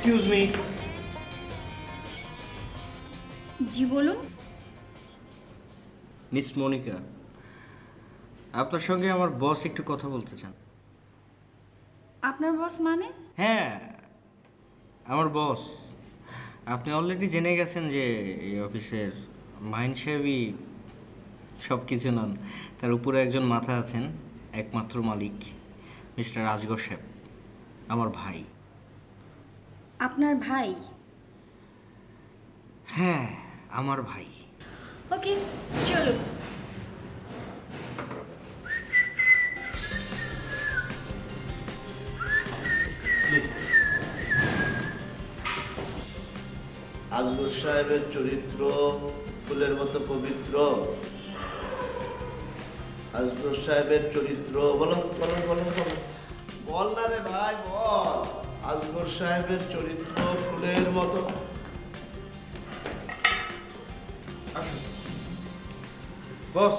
Excuse me. জি বলুন। Miss Monika, আপনার সঙ্গে আমার বস একটু কথা বলতে চান। আপনার বস মানে? হ্যাঁ, আমার বস। আপনি অলরেডি জেনে গেছেন যে এই অফিসের মাইন সাহেবই সব কিছু নন, তার উপরে একজন মাথা আছেন, একমাত্র মালিক মিস্টার রাজগর সাহেব, আমার ভাই। আপনার ভাই? হ্যাঁ, আমার ভাই। ওকে, চলুন। আজগর সাহেবের চরিত্র ফুলের মতো পবিত্র। আজগর সাহেবের চরিত্র বলো বলো বলো বলো, বল না রে ভাই বল। আজগর সাহেবের চরিত্র ফুলের মতো। Boss,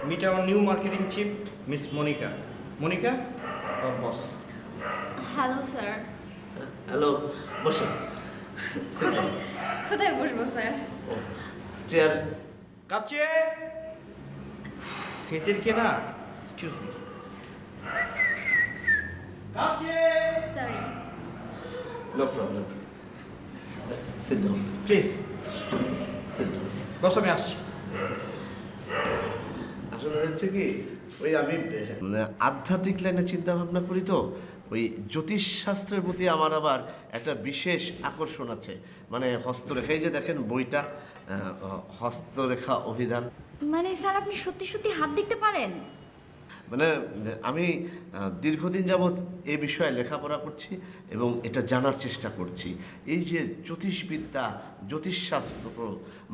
meet our new marketing chief miss Monica. Monica, boss. Hello sir. Hello, বসো। কোথায় বসবো স্যার? চেয়ার। কাছে সেটের কে না, এক্সকিউজ মি। কাছে sorry. No problem. Sit down please. Sit down. Boss, আমি আসছি। আসলে হয়েছে কি, ওই আমি আধ্যাত্মিক লাইনে চিন্তা ভাবনা করি, তো ওই জ্যোতিষ শাস্ত্রের প্রতি আমার আবার একটা বিশেষ আকর্ষণ আছে। মানে হস্তরেখা, এই যে দেখেন বইটা, হস্তরেখা অভিধান। মানে স্যার আপনি সত্যি সত্যি হাত দেখতে পারেন? মানে আমি দীর্ঘদিন যাবৎ এ বিষয়ে লেখাপড়া করছি এবং এটা জানার চেষ্টা করছি। এই যে জ্যোতিষবিদ্যা, জ্যোতিষশাস্ত্র,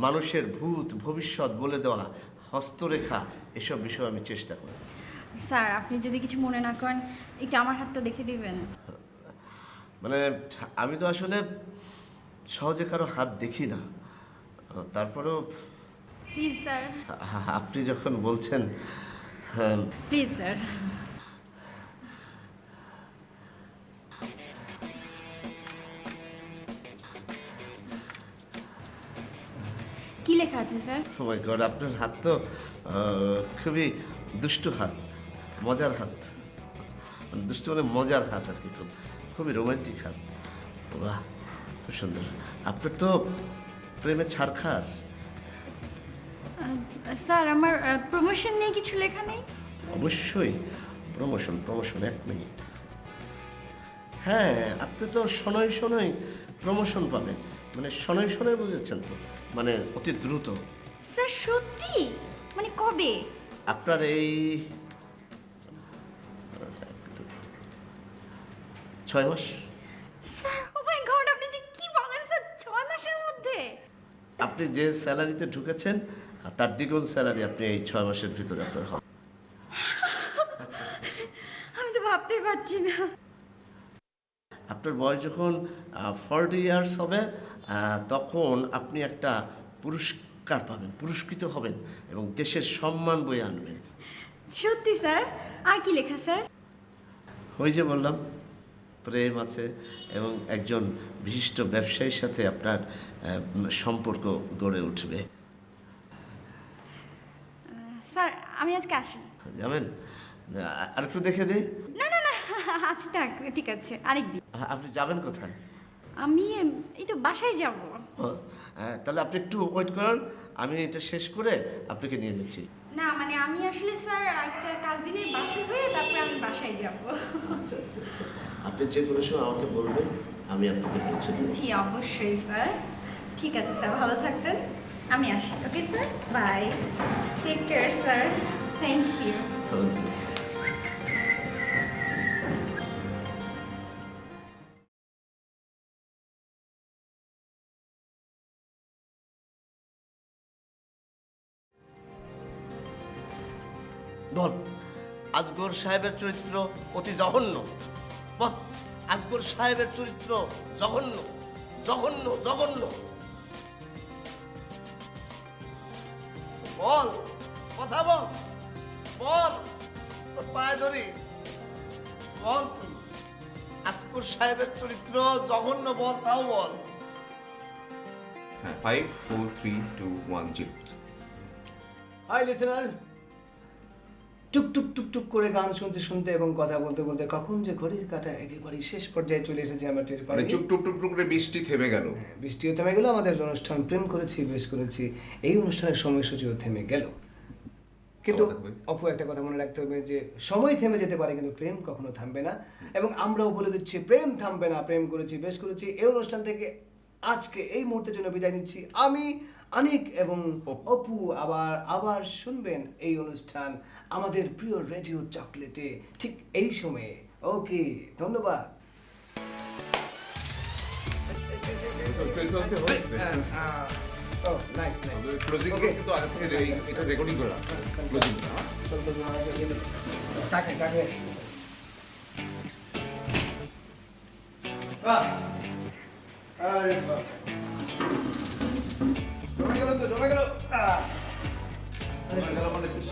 মানুষের ভূত ভবিষ্যৎ বলে দেওয়া, হস্তরেখা, এসব বিষয়ে আমি চেষ্টা করি। স্যার আপনি যদি কিছু মনে না করেন, এটা আমার হাতটা দেখে দিবেন। মানে আমি তো আসলে সহজে কারো হাত দেখি না, তারপরেও প্লিজ স্যার। আপনি যখন বলছেন, হ্যাঁ। Please sir. কি লেখা আছে স্যার? ও মাই গড, আপনার হাত তো খুবই দুষ্টু হাত, মজার হাত। দুষ্টু মানে মজার হাত আর কি, খুবই রোমান্টিক হাত। বাহ, খুব সুন্দর। আপনার তো প্রেমে ছারখার। স্যার আমার প্রমোশন নিয়ে কিছু লেখা নেই? অবশ্যই প্রমোশন, প্রমোশন, এক মিনিট। হ্যাঁ, আপনি তো শনৈ শনৈ প্রমোশন পাবেন। মানে শনৈ শনৈ বুঝেছেন তো, মানে অতি দ্রুত। স্যার সত্যি? মানে কবে? আপনার এই 6 মাস। স্যার ও মাই গড, আপনি যে কি বলেন স্যার, 6 মাসের মধ্যে? আপনি যে স্যালারিতে ঢুকেছেন তার দ্বিগুণ স্যালারি আপনি এই 6 মাসের ভিতরে আপনার হবে। আমি তো ভাবতেই পারছি না। আপনার বয়স যখন 40 ইয়ার্স হবে, তখন আপনি একটা পুরস্কার পাবেন, পুরস্কৃত হবেন এবং দেশের সম্মান বয়ে আনবেন। সত্যি স্যার? আর কি লেখা স্যার? ওই যে বললাম, প্রেম আছে এবং একজন বিশিষ্ট ব্যবসায়ীর সাথে আপনার সম্পর্ক গড়ে উঠবে। স্যার আমি আজকে আসি। যাবেন? আর একটু দেখে দিই। না না না, আচ্ছা ঠিক আছে, আরেকদিন। আপনি যাবেন কোথায়? আমি এই তো বাসায় যাব। ও, তাহলে আপনি একটু ওয়েট করুন, আমি এটা শেষ করে আপনাকে নিয়ে যাচ্ছি। না মানে আমি আসলে স্যার একটা কাজিনের বাসা হয়ে তারপরে আমি বাসায় যাব। আচ্ছা আচ্ছা আচ্ছা, আপনি যে কোনো সময় আমাকে বলবেন, আমি আপনাকে পৌঁছে দেব। জি অবশ্যই স্যার। ঠিক আছে স্যার, ভালো থাকবেন। আমি আসি। Okay sir, bye. Take care sir. Thank you. বল, আজগর সাহেবের চরিত্র অতি জঘন্য। বল, আজগর সাহেবের চরিত্র জঘন্য, জঘন্য, জঘন্য। বল, কথা বল, বল, তোর পায়ে ধরি, বল তুই। আতকুর সাহেবের চরিত্র জঘন্য বল, তাও বল। হ্যাঁ 5 4 3 2 1 জিরো। হাই লিসেনার, টুক টুক টুক টুক করে গান শুনতে শুনতে এবং কথা বলতে বলতে কখন যে ঘড়ির কাঁটা একেবারে শেষ পর্যায়ে চলে এসেছে আমরা টের পাই। মানে চুপ টুপ টুপ টুপ করে বৃষ্টি থেমে গেল। বৃষ্টিও থেমে গেল, আমাদের অনুষ্ঠান প্রেম করেছি বেশ করেছি এই অনুষ্ঠানের সময়সূচিও থেমে গেল। কিন্তু অপু একটা কথা মনে রাখতে হবে যে সময় থেমে যেতে পারে কিন্তু প্রেম কখনো থামবে না, এবং আমরাও বলে দিচ্ছি প্রেম থামবে না। প্রেম করেছি বেশ করেছি এই অনুষ্ঠান থেকে আজকে এই মুহূর্তের জন্য বিদায় নিচ্ছি আমি, আনিক এবং অপু। আবার আবার শুনবেন এই অনুষ্ঠান আমাদের প্রিয় রেডিও চকলেটে ঠিক এই সময়ে। ওকে, ধন্যবাদ। ও নাইস নাইস। ক্লোজিং কিন্তু আগে থেকে এটা রেকর্ডিং করে রাখো। ক্লোজিং চাকে চাকে বাহ, আরে বাহ, জমে গেল তো, জমে গেল।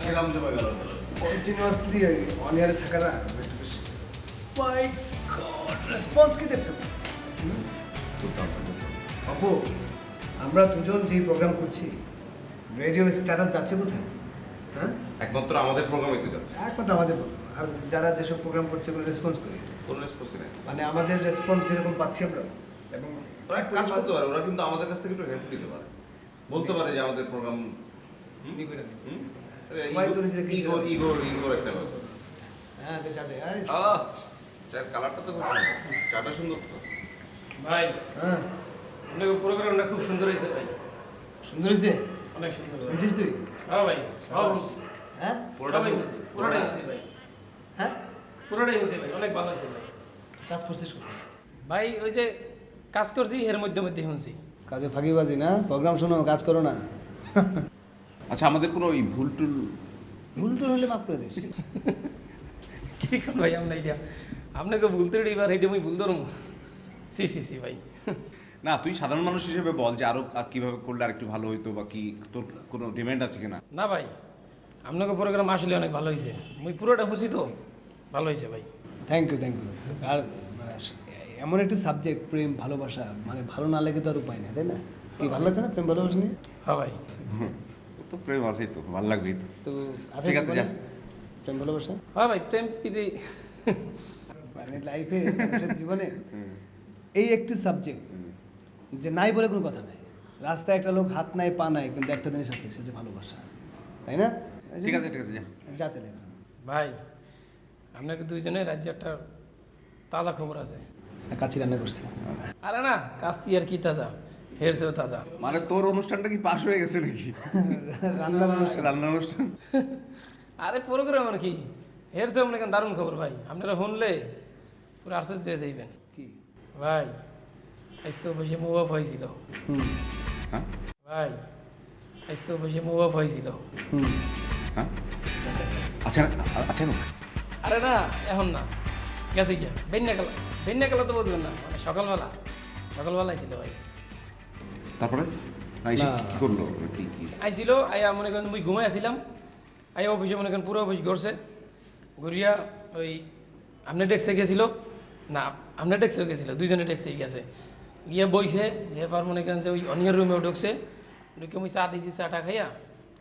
সেরাম জমা গেল। কন্টিনিউয়াসলি অন ইয়ারে থাকা না একটু বেশি। মাই গড, রেসপন্স কি দেখছো? আপু, আমরা দুজন যে প্রোগ্রাম করছি রেডিওর স্ট্যাটাস যাচ্ছে কোথায়? হ্যাঁ, একমাত্র আমাদের প্রোগ্রামই তো যাচ্ছে। একমাত্র আমাদের program। আর যারা যেসব প্রোগ্রাম করছে ওগুলো রেসপন্স করি, কোনো রেসপন্স নেই। মানে আমাদের রেসপন্স যেরকম পাচ্ছি আমরা, এবং ওরা এক কাজ করতে পারে, ওরা কিন্তু আমাদের কাছ থেকে একটু হেল্প নিতে পারে, বলতে পারে যে আমাদের প্রোগ্রাম সবাই তো নিজেদের কিছু- ইগোর একটা ব্যাপার। হ্যাঁ তো চাঁদে আরে চায়ের কালারটা তো খুব সুন্দর, চাটা সুন্দর তো। ভাই হ্যাঁ, আপনাকে প্রোগ্রামটা খুব সুন্দর হয়েছে ভাই, সুন্দর হয়েছে। অনেক সুন্দর। বুঝছিস তুই? হ্যাঁ ভাই, সব হয়েছে, হ্যাঁ সবাই হয়েছে, পুরোটাই হয়েছে ভাই, হ্যাঁ, পুরোটাই হয়েছে ভাই, অনেক ভালো হয়েছে ভাই। কাজ করছিস কোথায়? ভাই ওই যে কাজ করছি এর মধ্যে মধ্যে শুনছি। কাজে ফাঁকিবাজি না, প্রোগ্রাম শোনো কাজ করো না। আচ্ছা আমাদের কোনো ওই ভুল টুল ভুল টুল হলে মাফ করে দিস। কি কোন ভাই আমরা এটা আপনাকে বলতে এবার এটা আমি ভুল ধরুন। সি সি সি ভাই, না, তুই সাধারণ মানুষ হিসেবে বল যে আরো কিভাবে করলে আরেকটু ভালো হইতো, বা কি তোর কোনো ডিমান্ড আছে কিনা? না ভাই আপনাকে প্রোগ্রাম আসলে অনেক ভালো হয়েছে, মুই পুরোটা খুশি তো, ভালো হয়েছে ভাই। Thank you thank you. আর মানে এমন একটি সাবজেক্ট প্রেম ভালোবাসা, মানে ভালো না লাগে তো আর উপায় নেই, তাই না? কি ভালো লাগছে না প্রেম ভালোবাসা নিয়ে? হ্যাঁ ভাই, তো প্রেম আছেই তো, ভালো লাগবেই তো। তো ঠিক আছে, যা। প্রেম ভালোবাসা হ্যাঁ ভাই, প্রেম প্রীতি মানে লাইফে জীবনে এই একটি সাবজেক্ট যে নাই বলে কোনো কথা নাই। রাস্তায় একটা লোক হাত নাই পা নাই, কিন্তু একটা জিনিস আছে, সে যে ভালোবাসা, তাই না? ঠিক আছে, যা। যাতে লেখা। ভাই আপনাকে দুইজনের রাজ্যে একটা তাজা খবর আছে। কাচ্চি রান্না করছে। আরে না, কাস্তি আর কি তাজা, হেরছেও তাজা। মানে তোর অনুষ্ঠানটা কি পাস হয়ে গেছে নাকি? রান্নার অনুষ্ঠান। রান্নার অনুষ্ঠান? আরে প্রোগ্রাম আর কি, হেরছেও মনে করেন দারুণ খবর ভাই, আপনারা শুনলে পুরো আশ্চর্য হয়ে যাইবেন। কি? ভাই আজ তো বসে মুভ অফ হয়েছিল। হুম হ্যাঁ ভাই আজ তো বসে মুভ অফ হয়েছিল। হুম। হ্যাঁ আচ্ছা আচ্ছা না। আরে না, এখন না, গেছে গিয়া বেন্যাকালা তো বুঝবেন না, মানে সকালবেলায় ছিল ভাই। তারপরে না এসে না। কি করলো? কি আইছিল, আইয়া মনে করেন মুই ঘুমাই আসিলাম, আইয়া অফিসে মনে করেন পুরো অফিস ঘুরছে, ঘুরিয়া ওই আপনার ডেস্কে গেছিল, না আপনার ডেস্কেও গেছিলো, দুইজনে ডেস্কেই গেছে, গিয়ে বইছে, এবার মনে করেন যে ওই অনিয়ার রুমেও ঢুকছে, ঢুকে মুই চা দিয়েছি, চাটা খাইয়া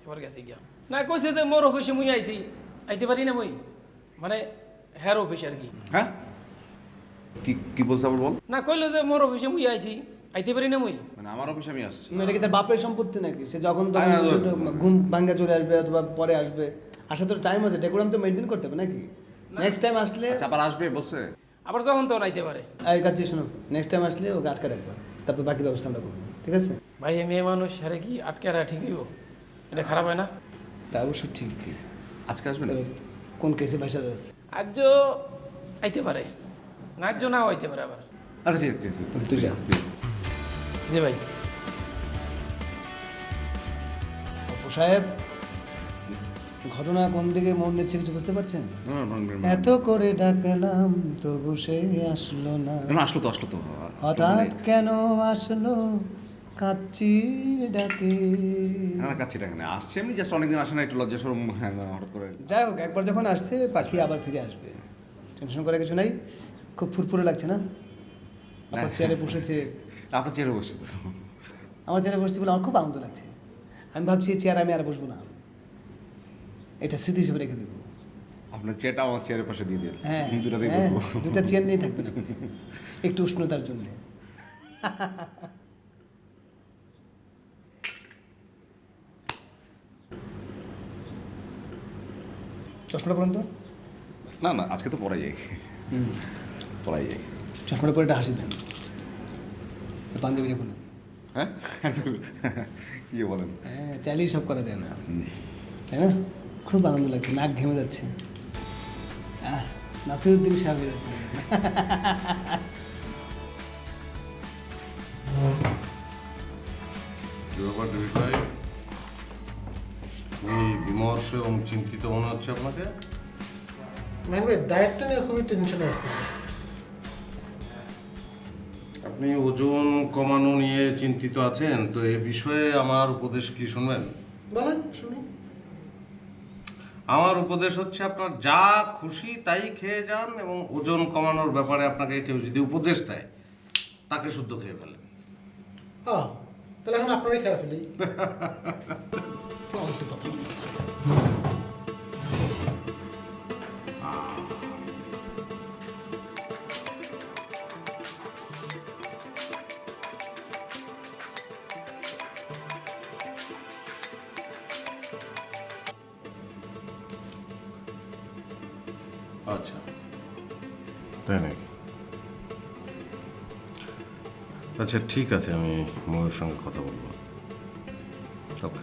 এবার গেছে গিয়া। না কইছে যে মোর অফিসে মুই আইছি, আইতে পারি না মুই, মানে হের অফিস আর কি। হ্যাঁ কি কি বলছে আবার বল? না কইলো যে মোর অফিসে মুই আইছি, আইতে পারি না মুই। মানে আমার অফিসে আমি আসছি? এটা কি তার বাপের সম্পত্তি নাকি? সে যখন তখন না, না, ছোট ঘুম ভাঙ্গা চলে আসবে অথবা পরে আসবে, আসার তো টাইম আছে, ডেকোরাম তো মেনটেন করতে হবে নাকি? নেক্সট টাইম আসলে আচ্ছা আবার আসবে বলছে? আবার যখন তখন আইতে পারে। এই কাজ শোনো, নেক্সট টাইম আসলে ওকে আটকা রাখবা, তারপর বাকি ব্যবস্থা আমরা করবো, ঠিক আছে? ভাই এ মেয়ে মানুষ, আরে কি আটকে রাখা ঠিক হইব? এটা খারাপ হয় না? তা অবশ্য ঠিক। আজকে আসবে না? কোন কেসে পয়সা আছে? আজ আইতে পারে, না আজ নাও আইতে পারে আবার। আচ্ছা ঠিক আছে, তুই যা। জি ভাই। অপু সাহেব, ঘটনা কোন দিকে মন দিচ্ছে কিছু বুঝতে পারছেন? এত করে ডাকলাম তবু সে আসলো না, আসলো তো হঠাৎ কেন আসলো কাচ্চির ডাকে? না কাচ্ছি টাকা না, আসছে এমনি, জাস্ট অনেকদিন আসে না, একটু লজ্জা সরম, হ্যাঁ হঠাৎ করে। যাই হোক, একবার যখন আসছে পাখি আবার ফিরে আসবে, টেনশন করার কিছু নাই। খুব ফুরফুরে লাগছে না? আপনার চেয়ারে বসেছে, আপনার চেয়ারে বসে তো। আমার চেয়ারে বসতে বলে আমার খুব আনন্দ লাগছে। আমি ভাবছি এই চেয়ারে আমি আর বসবো না, এটা স্মৃতি হিসেবে রেখে দেবো। আপনার চেয়ারটা আমার চেয়ারের পাশে দিয়ে দিন, হ্যাঁ দুটাতেই হ্যাঁ, বসবো। দুটা চেয়ার নিয়ে থাকবেন আপনি, একটু উষ্ণতার জন্য। চশমাটা পড়ুন তো। না না, আজকে তো পড়াই যাই, পড়াই যাই। চশমাটা পরে একটা হাসি দেন, পাঞ্জাবি দেখুন। হ্যাঁ কি বলেন? হ্যাঁ, চাইলেই সব করা যায় না, তাই না? খুব আনন্দ লাগছে, নাক ঘেমে যাচ্ছে। নাসিরুদ্দিন সাহেব হয়ে যাচ্ছে। কি ব্যাপার ডেভিড ভাই, আপনি বিমর্ষ এবং চিন্তিত মনে হচ্ছে আপনাকে। ডায়েটটা নিয়ে খুবই টেনশনে আছে। আপনি ওজন কমানো নিয়ে চিন্তিত আছেন, তো এ বিষয়ে আমার উপদেশ কি শুনবেন? বলেন শুনি। আমার উপদেশ হচ্ছে আপনার যা খুশি তাই খেয়ে যান, এবং ওজন কমানোর ব্যাপারে আপনাকে কেউ যদি উপদেশ দেয় তাকে শুদ্ধ খেয়ে ফেলেন। তাহলে এখন আপনারাই খেয়ে ফেলি। আচ্ছা, তাই নাকি? আচ্ছা ঠিক আছে, আমি ময়ের সঙ্গে কথা বলবো। ওকে।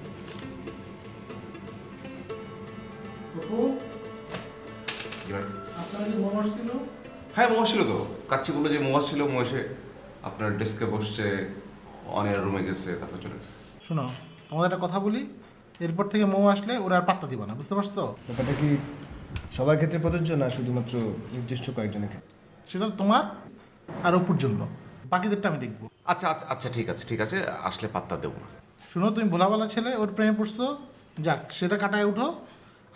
আপনার কি মনে ছিল? হ্যাঁ মোয়া ছিল তো, কাচ্চি বললো যে মোয়া ছিল, মোয়া এসে আপনার ডেস্কে বসছে, অনের রুমে গেছে, তারপর চলে গেছে। শোনো, তোমাদের একটা কথা বলি, এরপর থেকে মৌ আসলে ওরা আর পাত্তা দিবা না, বুঝতে পারছো তো? ব্যাপারটা কি সবার ক্ষেত্রে প্রযোজ্য না শুধুমাত্র নির্দিষ্ট কয়েকজনের ক্ষেত্রে? সেটা তোমার আর অপুর জন্য, বাকিদেরটা আমি দেখবো। আচ্ছা আচ্ছা আচ্ছা, ঠিক আছে ঠিক আছে, আসলে পাত্তা দেবো না। শোনো, তুমি ভোলাওয়ালা ছেলে, ওর প্রেমে পড়ছো, যাক সেটা কাটায় উঠো।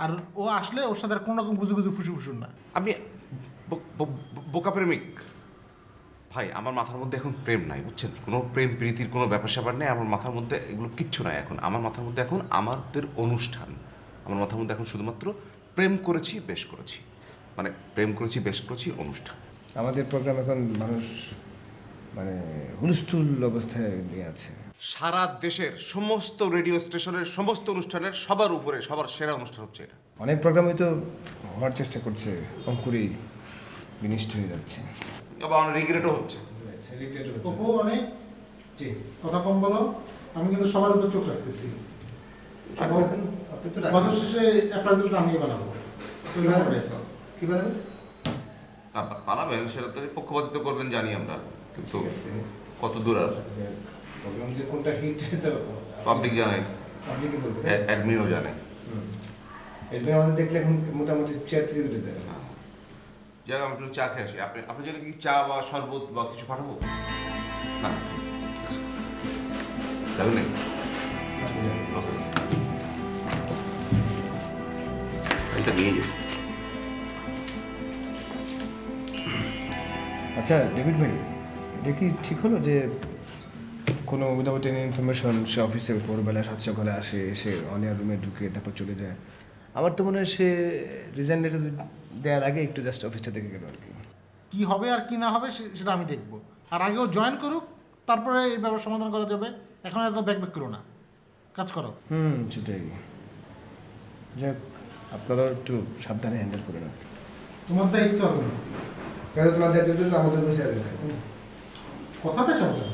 আর ও আসলে ওর সাথে আর কোনো রকম গুজু গুজু ফুসু ফুসুর না। আমি বোকা প্রেমিক ভাই, আমার মাথার মধ্যে এখন প্রেম নাই, বুঝছেন? কোনো প্রেম প্রীতির কোনো ব্যাপার স্যাপার নেই আমার মাথার মধ্যে, এগুলো কিচ্ছু নাই এখন আমার মাথার মধ্যে। এখন আমাদের অনুষ্ঠান, আমার মাথার মধ্যে এখন শুধুমাত্র প্রেম করেছি বেশ করেছি, মানে প্রেম করেছি বেশ করেছি অনুষ্ঠান। আমাদের প্রোগ্রাম এখন মানুষ মানে হুলস্থুল অবস্থায় নিয়ে আছে। সারা দেশের সমস্ত রেডিও স্টেশনের সমস্ত অনুষ্ঠানের সবার উপরে সবার সেরা অনুষ্ঠান হচ্ছে এটা। অনেক প্রোগ্রামই তো হওয়ার চেষ্টা করছে, অঙ্কুরেই বিনিষ্ট হয়ে যাচ্ছে। এবং আমার রিগ্রেটও হচ্ছে। অপু অনেক কথা কম বলো, আমি কিন্তু সবার উপর চোখ রাখতেছি। আপনি তো বছর শেষে অ্যাপ্রাইজালটা আমি বানাবো। কি বলেন? বানাবেন সেটা তো পক্ষপাতিত্ব করবেন জানি আমরা, কিন্তু কত দূর আর প্রোগ্রাম যে কোনটা হিট তো পাবলিক জানে, আপনি কি বলবেন? অ্যাডমিনও জানে। এটা আমাদের দেখলে এখন মোটামুটি চেয়ার থেকে উঠে দেয়। যাক আমি একটু চা খেয়ে আসি। আপনি জন্য কি চা বা শরবত বা কিছু পাঠাবো? না যাবেন নাকি? এটা নিয়ে যাই। আচ্ছা ডেভিড ভাই, এটা কি ঠিক হলো যে কোনো উইদাউট এনি ইনফরমেশন সে অফিসে ভোরবেলা 7 সকালে আসে, এসে অনিয়ার রুমে ঢুকে তারপর চলে যায়? আমার তো মনে হয় সে রিজাইন লেটার দেওয়ার আগে একটু জাস্ট অফিসটা দেখে গেল আর কি। কি হবে আর কি না হবে সেটা আমি দেখবো। আর আগেও জয়েন করুক, তারপরে এই ব্যাপার সমাধান করা যাবে। এখন এত ব্যাক করো না, কাজ করো। সেটাই। যাক, আপনারা একটু সাবধানে হ্যান্ডেল করে না। তোমার দায়িত্ব আমি নিচ্ছি। কেন তোমার দায়িত্ব আমাদের বসে আছে? কথা পেছাবো কেন?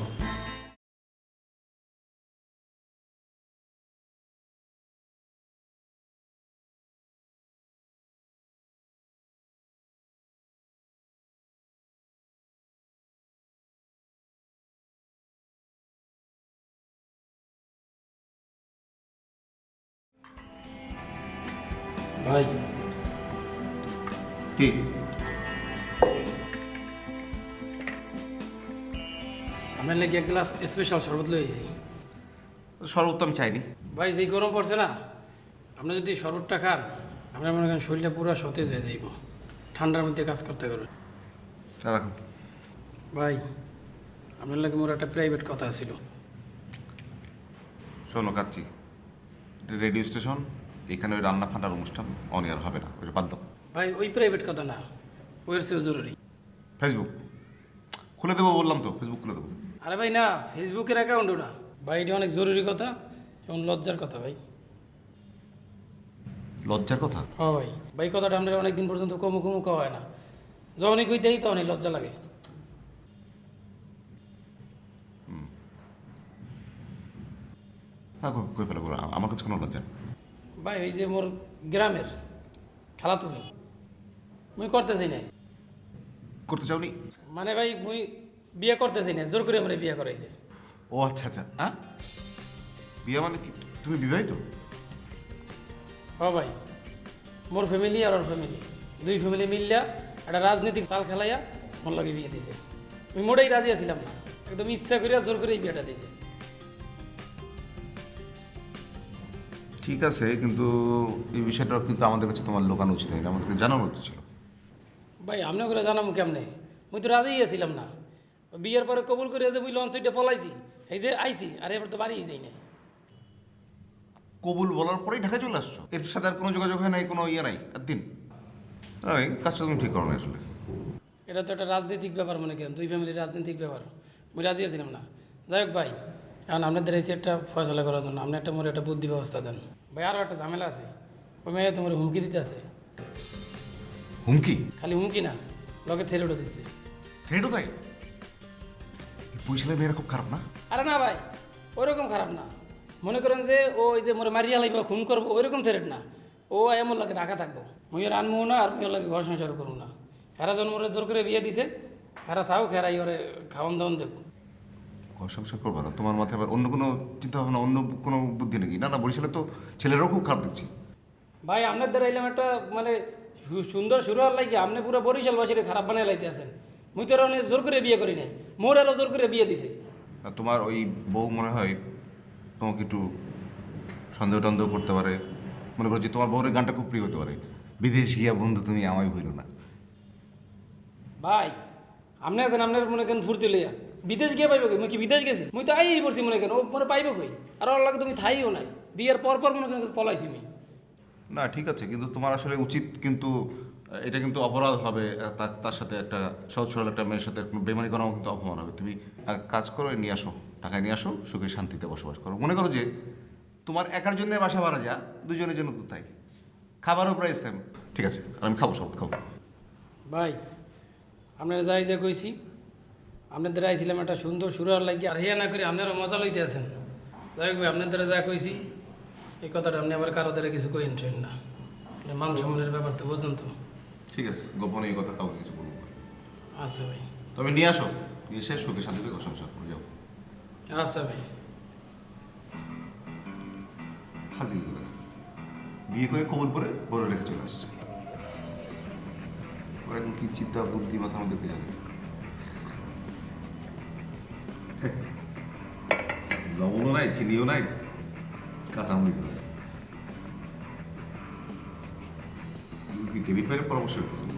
ভাই কি আপনার লাগে এক গ্লাস স্পেশাল শরবত লই আইছি। শরবত তো আমি চাইনি। ভাই যেই গরম পড়ছে না, আপনি যদি শরবতটা খান আপনার মনে করেন শরীরটা পুরো সতেজ হয়ে যাইব, ঠান্ডার মধ্যে কাজ করতে পারবেন। রাখো। ভাই আপনার লাগে মোর একটা প্রাইভেট কথা ছিল। শোনো কাচ্চি, এটা রেডিও স্টেশন, এখানে ওই রান্না ফান্নার অনুষ্ঠান অন এয়ার হবে না, ওটা বাদ দাও। ভাই ওই প্রাইভেট কথা না, ওয়ের চেয়েও জরুরি। ফেসবুক খুলে দেবো বললাম তো, ফেসবুক খুলে দেবো। আরে ভাই না, ফেসবুকের অ্যাকাউন্টও না ভাই, এটা অনেক জরুরি কথা এবং লজ্জার কথা ভাই। লজ্জার কথা? হ্যাঁ ভাই, ভাই কথাটা আমরা অনেকদিন পর্যন্ত কমু কমু কওয়া হয় না, যখনই কই দেই তখনই লজ্জা লাগে। হ্যাঁ কই ফেলে করো, আমার কাছে কোনো লজ্জা নেই। ভাই ওই যে মোর গ্রামের খালাতো ভাই, মুই করতেছি না। করতে চাওনি? মানে ভাই মুই বিয়ে করতেছি না, জোর করে আমার বিয়ে করাইছে। ও আচ্ছা আচ্ছা, হ্যাঁ বিয়ে মানে কি তুমি বিবাহিত? হ ভাই, মোর ফ্যামিলি আর ওর ফ্যামিলি, দুই ফ্যামিলি মিললা একটা রাজনৈতিক চাল খেলাইয়া মোর লগে বিয়ে দিয়েছে। আমি মোটেই রাজি আছিলাম না, একদম ইচ্ছা করিয়া জোর করে এই বিয়েটা দিয়েছে। ঠিক আছে, কিন্তু এই বিষয়টা কিন্তু আমাদের কাছে তোমার লোকানো উচিত হয়নি, আমাদেরকে জানানো উচিত ছিল। ভাই আপনি করে জানাবো কেমনে, মুই তো রাজিই আছিলাম না। বিয়ের পরে কবুল করে যে মুই লঞ্চ উইটে পলাইছি, এই যে আইছি, আর এবার তো বাড়িই যাই না। কবুল বলার পরেই ঢাকায় চলে আসছো? এর সাথে আর কোনো যোগাযোগ হয় নাই, কোনো ইয়ে নাই আর দিন? এই কাজটা তুমি ঠিক করো না আসলে। এটা তো একটা রাজনৈতিক ব্যাপার, মনে করেন দুই ফ্যামিলির রাজনৈতিক ব্যাপার, মুই রাজি আছিলাম না। যাই হোক ভাই, এখন আপনাদের এসে একটা ফয়সলা করার জন্য আপনি একটা মোর একটা বুদ্ধি ব্যবস্থা দেন ভাই। আরও একটা ঝামেলা আছে, ওই মেয়ে তোমার হুমকি দিতে আছে। হুমকি? খালি হুমকি না, লগে থেরেটও দিচ্ছে। থ্রেডও তাই? বইছিলেন মেয়েরা খুব খারাপ না? আরে না ভাই, ওইরকম খারাপ না। মনে করেন যে ও ওই যে মোরে মারিয়া লাগবে, খুন করবো, ওইরকম থেরেট না। ও এমন লাগে ঢাকা থাকবো, মুই আর আনবো না, আর মুই লাগে ঘর সংসার করবো না। হেরা যখন মোরে জোর করে বিয়ে দিছে, হেরা থাকুক, হেরাই ওরে খাওয়ান দাওয়ান দেব। ঘর সংসার করবো না? তোমার মাথায় আবার অন্য কোনো চিন্তা ভাবনা, অন্য কোনো বুদ্ধি নাকি? না না, বরিশালে তো ছেলেরাও খুব খারাপ দেখছি। ভাই আপনার দ্বারা এলাম একটা মানে সুন্দর শুরু হওয়ার লাগে আপনি পুরো বরিশালবাসীরে খারাপ বানিয়ে লাইতে আছেন। মুই তো আর অনেক জোর করে বিয়ে করি নাই, মোর এলো জোর করে বিয়ে দিছে। আর তোমার ওই বউ মনে হয় তোমাকে একটু সন্দেহ টন্দেহ করতে পারে, মনে করো যে তোমার বউরের গানটা খুব প্রিয় হতে পারে, বিদেশ গিয়া বন্ধু তুমি আমায় ভুলো না। ভাই আপনি আছেন আপনার মনে করেন ফুর্তি লইয়া, বিদেশ গিয়ে পাইব কই? মুই কি বিদেশ গেছি? মুই তো আই পড়ছি মনে করেন, ও মনে পাইব কই? আর ওর লাগে তুমি থাইও নাই, বিয়ের পর পর মনে করেন পলাইছি আমি। না ঠিক আছে, কিন্তু তোমার আসলে উচিত, কিন্তু এটা কিন্তু অপরাধ হবে, তার সাথে একটা সহজ সরল একটা মেয়ের সাথে কোনো বেমানি করাও কিন্তু অপমান হবে। তুমি এক কাজ করো, নিয়ে আসো, ঢাকায় নিয়ে আসো, সুখে শান্তিতে বসবাস করো। মনে করো যে তোমার একার জন্য বাসা ভাড়া যা, দুজনের জন্য তো তাই, খাবারও প্রায় সেম। ঠিক আছে, আর আমি খাবো, সব খাবো। ভাই আপনারা যাই যা কইছি, আপনাদের আইছিলাম একটা সুন্দর শুরু হওয়ার লাগে, আর হেয়া না করে আপনারা মজা লইতে আছেন। যাই হোক ভাই, আপনাদের যা কইছি এই কথাটা আপনি আবার কারো দ্বারা কিছু কইন ট্রেন না, এটা মান সম্মানের ব্যাপার তো বুঝুন তো। ঠিক আছে, গোপনে এই কথা কাউকে কিছু বলবো না। আচ্ছা ভাই। তবে নিয়ে আসো, নিয়ে এসে সুখে শান্তিতে সংসার করে যাও। আচ্ছা ভাই। হাজির করে বিয়ে করে কবুল করে বড় রেখে চলে আসছে। ওরা এখন কি চিন্তা বুদ্ধি মাথা আমাদেরকে জানে। লবণও নাই, চিনিও নাই, কাঁচা মরিচও নাই। ডেবিট ফাইলের পরামর্শ করতেছিল।